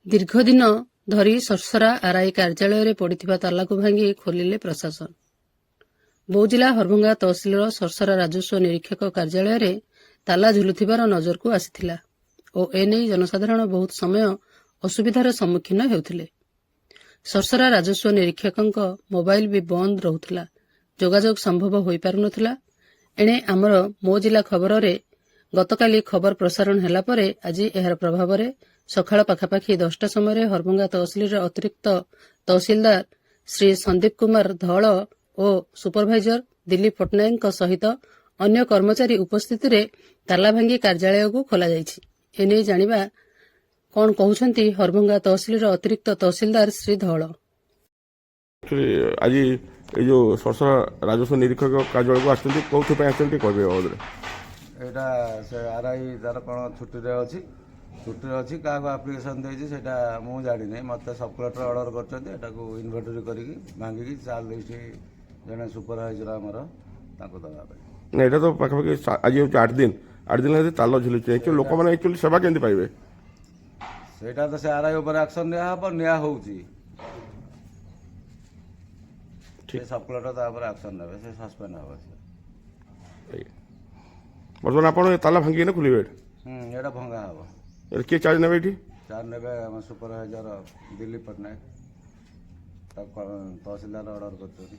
ଦୀର୍ଘଦିନ ଧରି ସର୍ସରା ଆର୍ଆଇ କାର୍ଯ୍ୟାଳୟରେ ପଡ଼ିଥିବା ତାଲାକୁ ଭାଙ୍ଗି ଖୋଲିଲେ ପ୍ରଶାସନ। ବୌଜିଲା ହରଭଙ୍ଗା ତହସିଲର ସର୍ସରା ରାଜସ୍ୱ ନିରୀକ୍ଷକ କାର୍ଯ୍ୟାଳୟରେ ତାଲା ଝୁଲୁଥିବାର ନଜରକୁ ଆସିଥିଲା ଓ ଏନେଇ ଜନସାଧାରଣ ବହୁତ ସମୟ ଅସୁବିଧାର ସମ୍ମୁଖୀନ ହେଉଥିଲେ। ସର୍ସରା ରାଜସ୍ୱ ନିରୀକ୍ଷକଙ୍କ ମୋବାଇଲ ବି ବନ୍ଦ ରହୁଥିଲା, ଯୋଗାଯୋଗ ସମ୍ଭବ ହୋଇପାରୁନଥିଲା। ଏଣେ ଆମର ମୋ ଜିଲ୍ଲା ଖବରରେ ଗତକାଲି ଖବର ପ୍ରସାରଣ ହେଲା ପରେ ଆଜି ଏହାର ପ୍ରଭାବରେ ସକାଳ ପାଖାପାଖି 10ଟା ସମୟରେ ହରଭଙ୍ଗା ତହସିଲର ଅତିରିକ୍ତ ତହସିଲଦାର ଶ୍ରୀ ସନ୍ଦୀପ କୁମାର ଧଳ ଓ ସୁପରଭାଇଜର ଦିଲ୍ଲୀପ ପଟ୍ଟନାୟକଙ୍କ ସହିତ ଅନ୍ୟ କର୍ମଚାରୀ ଉପସ୍ଥିତିରେ ତାଲା ଭାଙ୍ଗି କାର୍ଯ୍ୟାଳୟକୁ ଖୋଲାଯାଇଛି। ଏନେଇ ଜାଣିବା କ'ଣ କହୁଛନ୍ତି ହରଭଙ୍ଗା ତହସିଲର ଅତିରିକ୍ତ ତହସିଲଦାର ଶ୍ରୀ ଧଳ। ଆଜି এই যে সরসরা রাজস্ব নিরীক্ষক কার্যালয়କୁ আসଛନ୍ତି কোଉଥିପାଇଁ আসଛନ୍ତି କହିବେ ବାବଦରେ? ଏଇଟା ସେ ଆର୍ଆଇ ତାର କ'ଣ ଛୁଟିରେ ଅଛି କାହାକୁ ଆପ୍ଲିକେସନ୍ ଦେଇଛି ସେଇଟା ମୁଁ ଜାଣିନି। ମୋତେ ସବ୍ କଲେକ୍ଟର ଅର୍ଡ଼ର କରିଛନ୍ତି ଏଟାକୁ ଇନଭେଣ୍ଟରି କରିକି ଭାଙ୍ଗିକି ଚାର୍ଜ ଲିଷ୍ଟ ଜଣେ ସୁପରଭାଇଜର ଆମର ତାଙ୍କୁ ଦେବା ପାଇଁ। ନା ଏଇଟା ତ ପାଖାପାଖି ଆଜି ହେଉଛି 8 ଦିନ ହେଲେ ତାଲ ଝୁଲୁଛି। ଆକ୍ଚୁଆଲି ଲୋକମାନେ ଆକ୍ଚୁଆଲି ସେବା କେମିତି ପାଇବେ? ସେଇଟା ତ ସେ ଆର୍ଆଇ ଉପରେ ଆକ୍ସନ୍ ନିଆ ହେଉଛି। ସେ ସବ୍ କଲେକ୍ଟର ତା ଉପରେ ଆକ୍ସନ୍ ନେବେ, ସେ ସସ୍ପେଣ୍ଡ ହେବ। ବର୍ତ୍ତମାନ ଆପଣ ତାଲା ଭାଙ୍ଗିକିନା ଖୋଲିବେ? ଏଇଟା ଭଙ୍ଗା ହେବ। କିଏ ଚାର୍ଜ ନେବେ ଏଠି? ଚାର୍ଜ ନେବେ ଆମ ସୁପରଭାଇଜର ଦିଲ୍ଲୀପ ପଟ୍ଟନାୟକ, ତାକୁ ତହସିଲଦାର ଅର୍ଡ଼ର କରିଛନ୍ତି।